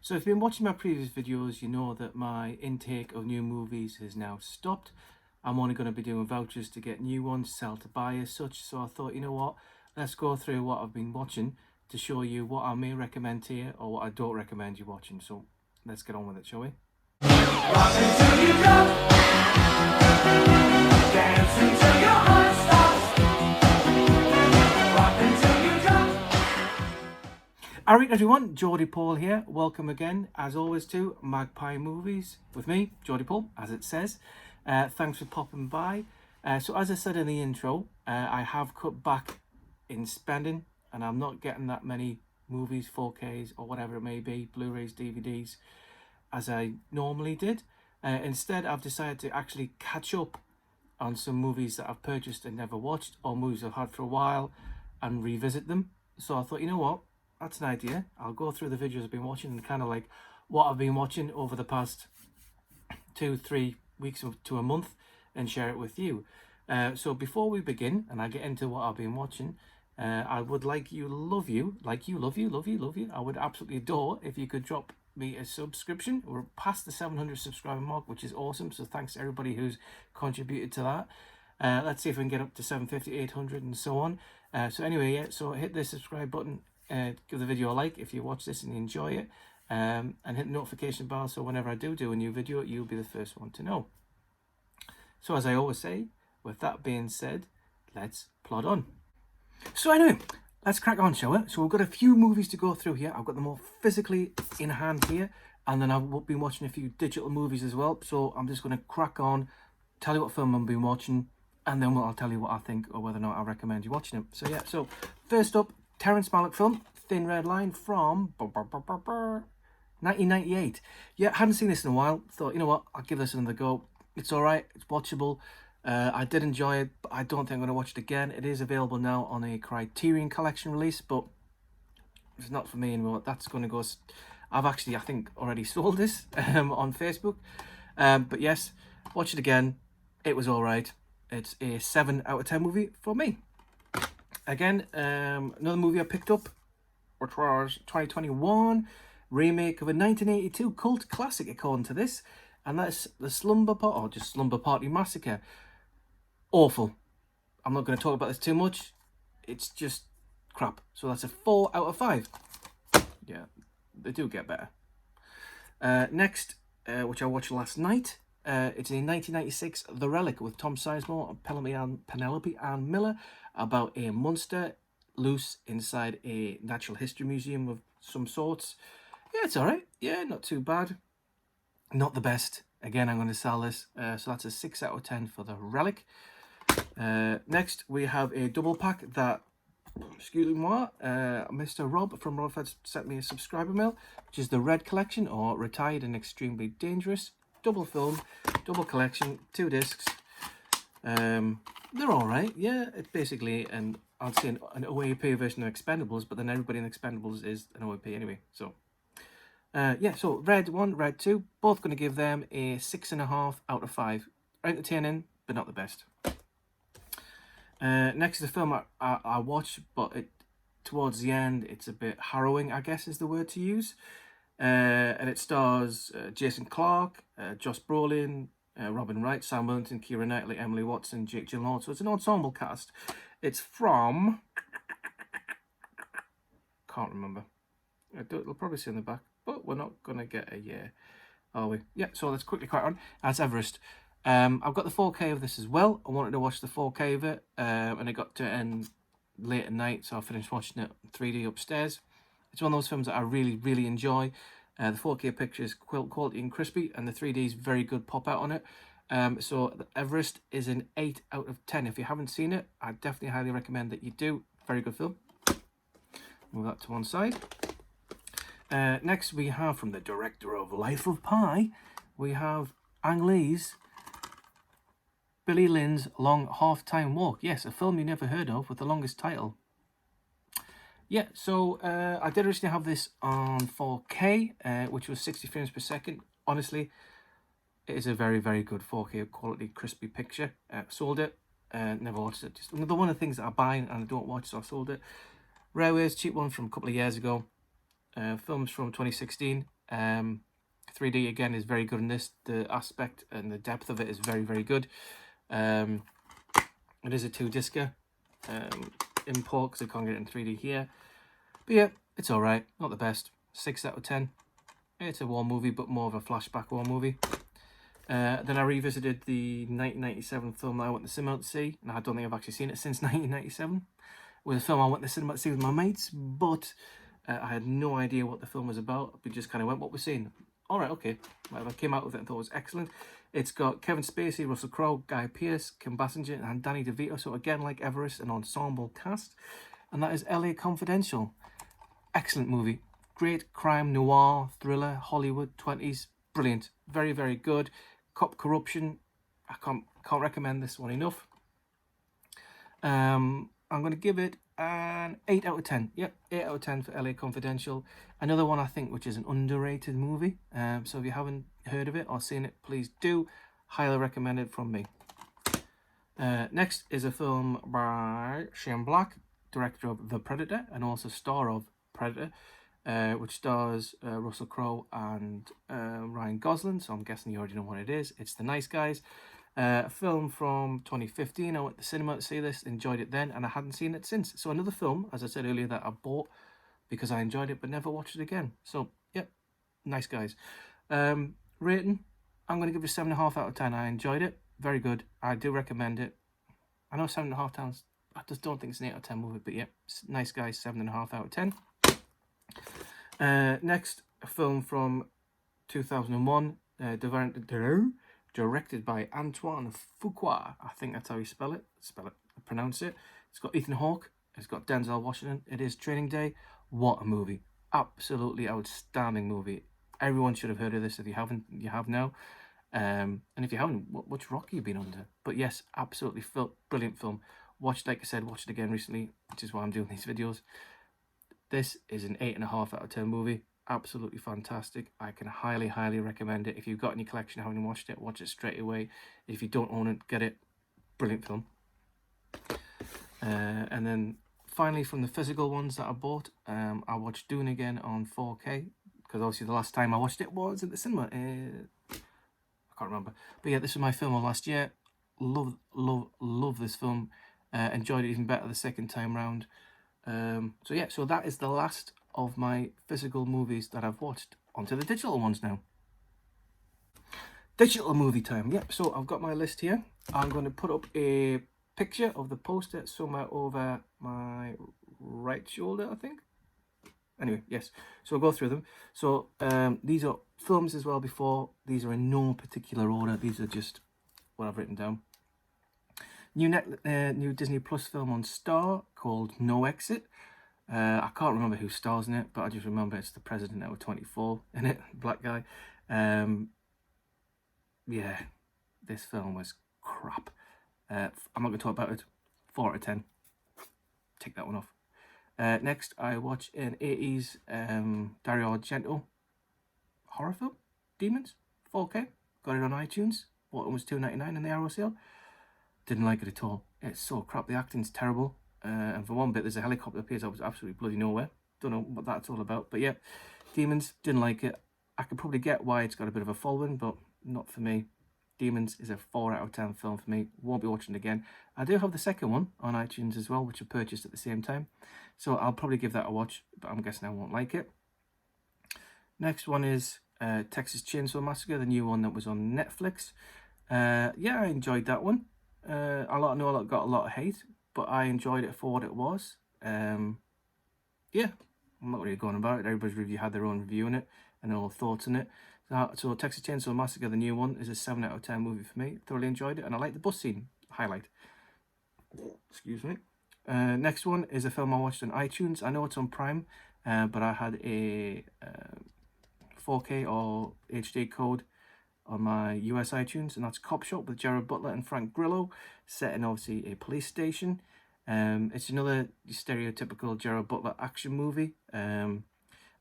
So if you've been watching my previous videos, you know that my intake of new movies has now stopped. I'm only going to be doing vouchers to get new ones, sell to buy as such. So I thought, you know what, let's go through what I've been watching to show you what I may recommend to you or what I don't recommend you watching. So let's get on with it, shall we? Rock until you drop, dance until your heart stops, rock until you drop. Alright everyone, Geordie Paul here. Welcome again, as always, to Magpie Movies with me, Geordie Paul, as it says. Thanks for popping by. So as I said in the intro, I have cut back in spending and I'm not getting that many movies, 4Ks or whatever it may be, Blu-rays, DVDs, as I normally did. Instead, I've decided to actually catch up on some movies that I've purchased and never watched, or movies I've had for a while, and revisit them. So I thought, you know what, that's an idea. I'll go through the videos I've been watching and kind of like what I've been watching over the past 2-3 weeks to a month and share it with you. So before we begin and I get into what I've been watching, I would like you, I would absolutely adore if you could drop me a subscription. We're past the 700 subscriber mark, which is awesome, so thanks to everybody who's contributed to that. Let's see if we can get up to 750, 800 and so on. So anyway, yeah, so hit the subscribe button, give the video a like if you watch this and you enjoy it, and hit the notification bell so whenever I do a new video, you'll be the first one to know. So as I always say, with that being said, let's plod on. So anyway, let's crack on, shall we? So we've got a few movies to go through here. I've got them all physically in hand here, and then I've been watching a few digital movies as well. So I'm just going to crack on, tell you what film I've been watching, and then I'll tell you what I think or whether or not I recommend you watching it. So yeah, so first up, Terrence Malick film, Thin Red Line from 1998. Yeah, hadn't seen this in a while. Thought, you know what, I'll give this another go. It's all right, it's watchable. I did enjoy it, but I don't think I'm going to watch it again. It is available now on a Criterion Collection release, but it's not for me anymore. That's going to go... I've actually, I think, already sold this on Facebook. But yes, watch it again. It was all right. It's a 7 out of 10 movie for me. Again, another movie I picked up, which was 2021 remake of a 1982 cult classic, according to this, and that's the Slumber Party Massacre. Awful. I'm not going to talk about this too much. It's just crap. So that's a 4 out of 5. Yeah, they do get better. Next, which I watched last night, it's a 1996 The Relic with Tom Sizemore and Penelope Ann Miller, about a monster loose inside a natural history museum of some sorts. Yeah, it's all right. Yeah, not too bad. Not the best. Again, I'm going to sell this. So that's a 6 out of 10 for The Relic. Next, we have a double pack that, excuse-moi, Mr. Rob from Robafett sent me a subscriber mail, which is the Red Collection, or Retired and Extremely Dangerous. Double film, double collection, 2 discs. They're all right. Yeah, it's basically I'd say an OAP version of Expendables, but then everybody in Expendables is an OAP anyway. So yeah, so Red 1, Red 2, both going to give them a 6.5 out of 5. Entertaining, but not the best. Next is a film I watched, but towards the end, it's a bit harrowing, I guess is the word to use. And it stars Jason Clarke, Josh Brolin, Robin Wright, Sam Worthington, Keira Knightley, Emily Watson, Jake Gyllenhaal. So it's an ensemble cast. It's from... can't remember. It'll probably say in the back, but we're not going to get a year, are we? Yeah, so let's quickly crack on. That's Everest. I've got the 4K of this as well. I wanted to watch the 4K of it, and it got to end late at night, so I finished watching it 3D upstairs. It's one of those films that I really, really enjoy. The 4K picture is quality and crispy, and the 3D is very good pop out on it. So Everest is an 8 out of 10. If you haven't seen it, I definitely highly recommend that you do. Very good film. Move that to one side. Next, we have from the director of Life of Pi, we have Ang Lee's Billy Lynn's Long Half-Time Walk. Yes, a film you never heard of with the longest title. Yeah, so I did originally have this on 4K, which was 60 frames per second. Honestly, it is a very, very good 4K quality, crispy picture. Sold it, never watched it. Just another one of the things that I buy and I don't watch, so I sold it. Rareways, cheap one from a couple of years ago. Films from 2016. 3D again is very good in this. The aspect and the depth of it is very, very good. It is a 2-discer import because I can't get it in 3D here. But yeah, it's alright. Not the best. 6 out of 10. It's a war movie, but more of a flashback war movie. Then I revisited the 1997 film that I went to the cinema to see, and I don't think I've actually seen it since 1997. It was a film I went to the cinema to see with my mates, but I had no idea what the film was about. We just kind of went, what we're seeing. All right, okay. Well, I came out with it and thought it was excellent. It's got Kevin Spacey, Russell Crowe, Guy Pearce, Kim Basinger, and Danny DeVito. So again, like Everest, an ensemble cast. And that is LA Confidential. Excellent movie. Great crime, noir, thriller, Hollywood, 20s. Brilliant. Very, very good. Cop corruption. I can't recommend this one enough. I'm going to give it an 8 out of 10. Yep, 8 out of 10 for LA Confidential. Another one I think which is an underrated movie. So if you haven't heard of it or seen it, please do. Highly recommended from me. Next is a film by Shane Black, director of The Predator and also star of Predator, which stars Russell Crowe and Ryan Gosling. So I'm guessing you already know what it is. It's The Nice Guys. A film from 2015. I went to the cinema to see this, enjoyed it then, and I hadn't seen it since. So another film, as I said earlier, that I bought because I enjoyed it but never watched it again. So, yep, Nice Guys. Rating, I'm going to give it a 7.5 out of 10. I enjoyed it. Very good. I do recommend it. I know 7.5 times. I just don't think it's an 8 out of 10 movie, but yeah, Nice Guys, 7.5 out of 10. Next, a film from 2001, directed by Antoine Fuqua. I think that's how you pronounce it. It's got Ethan Hawke. It's got Denzel Washington. It is Training Day. What a movie. Absolutely outstanding movie. Everyone should have heard of this. If you haven't, you have now. And if you haven't, which rock have you been under? But yes, absolutely brilliant film. Watched, like I said, watched it again recently, which is why I'm doing these videos. This is an 8.5 out of 10 movie. Absolutely fantastic. I can highly, highly recommend it. If you've got any collection, haven't watched it, watch it straight away. If you don't own it, get it. Brilliant film. And then finally, from the physical ones that I bought, I watched Dune again on 4K, because obviously the last time I watched it was at the cinema. I can't remember. But yeah, this was my film of last year. Love this film. Enjoyed it even better the second time round. So yeah, so that is the last of my physical movies that I've watched. Onto the digital ones now. Digital movie time. Yep, so I've got my list here. I'm going to put up a picture of the poster somewhere over my right shoulder, I think. Anyway, yes, so I'll go through them. So these are films as well before. These are in no particular order. These are just what I've written down. New Disney Plus film on Star called No Exit. I can't remember who stars in it, but I just remember it's the president out of 24 in it, black guy. Yeah, this film was crap. I'm not going to talk about it. 4 out of 10. Take that one off. Next, I watched an 80s Dario Argento horror film, Demons, 4K. Got it on iTunes. Bought it was $2.99 in the Arrow sale. Didn't like it at all. It's so crap. The acting's terrible. And for one bit, there's a helicopter that appears out of absolutely bloody nowhere. Don't know what that's all about. But yeah, Demons, didn't like it. I could probably get why it's got a bit of a following, but not for me. Demons is a 4 out of 10 film for me. Won't be watching it again. I do have the second one on iTunes as well, which I purchased at the same time. So I'll probably give that a watch, but I'm guessing I won't like it. Next one is Texas Chainsaw Massacre, the new one that was on Netflix. Yeah, I enjoyed that one. I know it got a lot of hate, but I enjoyed it for what it was. Yeah, I'm not really going about it. Everybody's had their own review on it and their own thoughts on it. So Texas Chainsaw Massacre, the new one, is a 7 out of 10 movie for me. Thoroughly enjoyed it, and I like the bus scene highlight. Excuse me. Next one is a film I watched on iTunes. I know it's on Prime, but I had a 4K or HD code on my US iTunes, and that's Cop Shop with Gerard Butler and Frank Grillo, set in obviously a police station. It's another stereotypical Gerard Butler action movie. I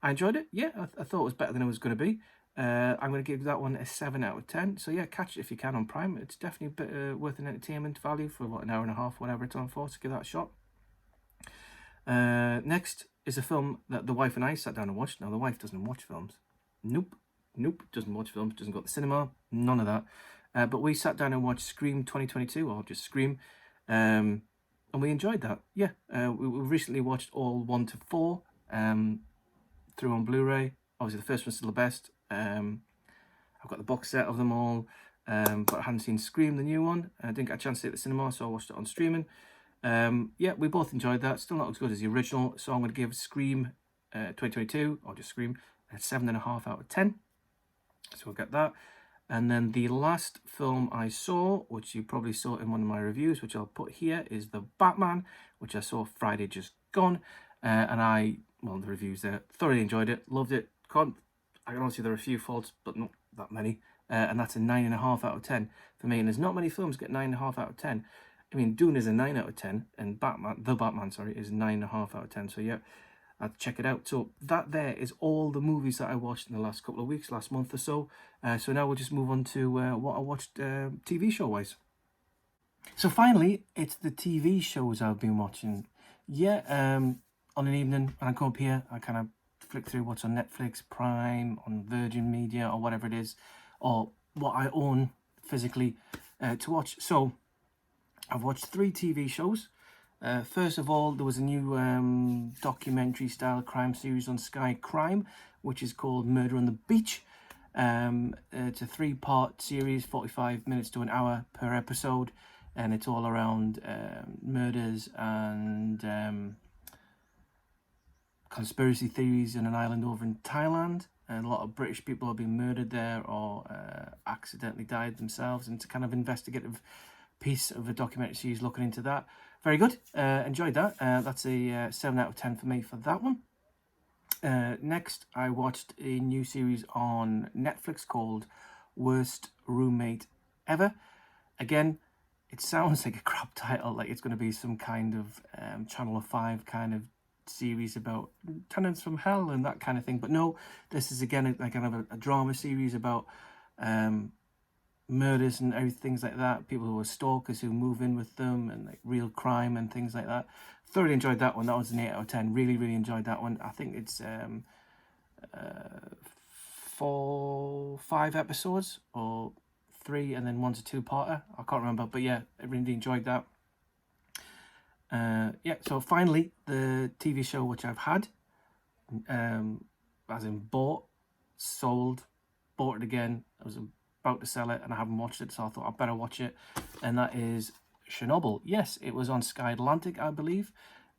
enjoyed it. Yeah, I thought it was better than it was going to be. I'm going to give that one a 7 out of 10. So yeah, catch it if you can on Prime. It's definitely a bit, worth an entertainment value for what, an hour and a half, whatever it's on for. So give that a shot. Next is a film that the wife and I sat down and watched. Now the wife doesn't watch films. Nope. Nope. Doesn't watch films, doesn't go to the cinema, none of that. But we sat down and watched Scream 2022, or just Scream, and we enjoyed that. Yeah, we recently watched all 1 to 4 through on Blu-ray. Obviously, the first one's still the best. I've got the box set of them all, but I hadn't seen Scream, the new one. I didn't get a chance to see it at the cinema, so I watched it on streaming. Yeah, we both enjoyed that. Still not as good as the original, so I'm going to give Scream 2022, or just Scream, a 7.5 out of 10. So we'll get that. And then the last film I saw, which you probably saw in one of my reviews, which I'll put here, is The Batman, which I saw Friday just gone. And well, the reviews there, thoroughly enjoyed it, loved it. I can honestly, there are a few faults, but not that many. And that's a 9.5 out of 10 for me. And there's not many films get 9.5 out of 10. I mean, Dune is a 9 out of 10, and The Batman, is 9.5 out of 10. So yeah, I'll check it out. So that there is all the movies that I watched in the last couple of weeks, last month or so. So now we'll just move on to what I watched TV show-wise. So finally, it's the TV shows I've been watching. Yeah, on an evening, when I come up here, I kind of flick through what's on Netflix, Prime, on Virgin Media, or whatever it is, or what I own physically to watch. So I've watched 3 TV shows. First of all, there was a new documentary style crime series on Sky Crime, which is called Murder on the Beach. It's a 3-part series, 45 minutes to an hour per episode, and it's all around murders and conspiracy theories in an island over in Thailand. And a lot of British people have been murdered there, or accidentally died themselves, and it's a kind of investigative piece of a documentary series looking into that. Very good. Enjoyed that. That's a 7 out of 10 for me for that one. Next, I watched a new series on Netflix called Worst Roommate Ever. Again, it sounds like a crap title, like it's going to be some kind of Channel 5 kind of series about tenants from hell and that kind of thing. But no, this is again like kind of a drama series about murders and things like that, people who are stalkers who move in with them, and like real crime and things like that. Thoroughly enjoyed that one. That was an 8 out of 10. Really enjoyed that one. I think it's 5 episodes, or 3, and then one's a 2-parter. I can't remember, but yeah, I really enjoyed that. Yeah, so finally, the TV show which I've had, as in bought, sold, bought it again. I was about to sell it and I haven't watched it, so I thought I'd better watch it, and that is Chernobyl. Yes, it was on Sky Atlantic, I believe.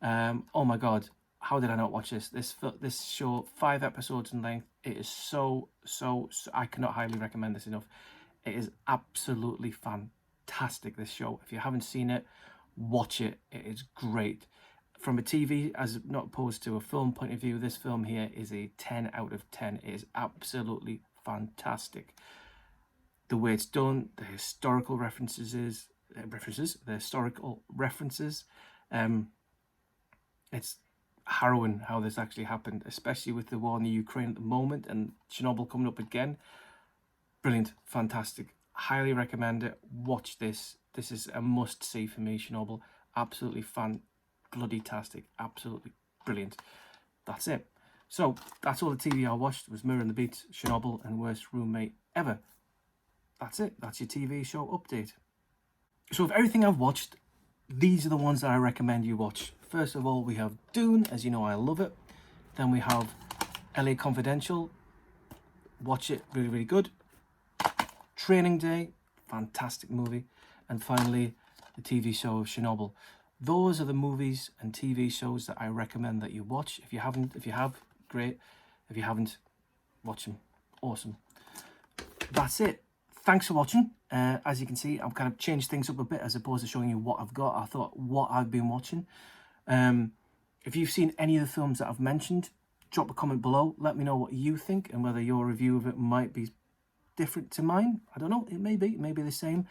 Oh my god, how did I not watch this? This show, 5 episodes in length. It is so I cannot highly recommend this enough. It is absolutely fantastic, this show. If you haven't seen it, watch it. It is great. From a TV, as not opposed to a film point of view, this film here is a 10 out of 10. It is absolutely fantastic. The way it's done, the historical references, it's harrowing how this actually happened, especially with the war in the Ukraine at the moment and Chernobyl coming up again. Brilliant, fantastic. Highly recommend it. Watch this. This is a must-see for me, Chernobyl. Absolutely bloody-tastic. Absolutely brilliant. That's it. So, that's all the TV I watched. It was Mirror on the Beach, Chernobyl, and Worst Roommate Ever. That's it. That's your TV show update. So, of everything I've watched, these are the ones that I recommend you watch. First of all, we have Dune. As you know, I love it. Then we have LA Confidential. Watch it. Really good. Training Day. Fantastic movie. And finally, the TV show of Chernobyl. Those are the movies and TV shows that I recommend that you watch. If you have, great. If you haven't, watch them. Awesome. That's it. Thanks for watching. As you can see, I've kind of changed things up a bit as opposed to showing you what I've got. I thought what I've been watching. If you've seen any of the films that I've mentioned, drop a comment below. Let me know what you think and whether your review of it might be different to mine. I don't know. It may be the same.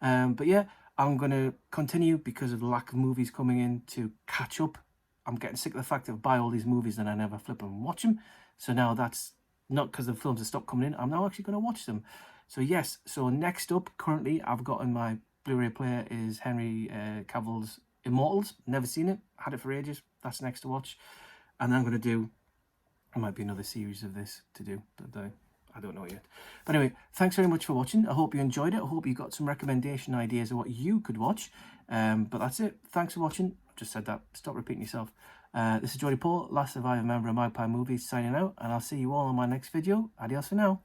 But yeah, I'm going to continue because of the lack of movies coming in to catch up. I'm getting sick of the fact that I buy all these movies and I never flip and watch them. So now that's not because the films have stopped coming in. I'm now actually going to watch them. So yes, so next up, currently, I've got in my Blu-ray player is Henry Cavill's Immortals. Never seen it. Had it for ages. That's next to watch. And then I'm going to do There might be another series of this to do. I don't know yet. But anyway, thanks very much for watching. I hope you enjoyed it. I hope you got some recommendation ideas of what you could watch. But that's it. Thanks for watching. I've just said that. Stop repeating yourself. This is Jordy Paul, last surviving member of Magpie Movies, signing out. And I'll see you all on my next video. Adios for now.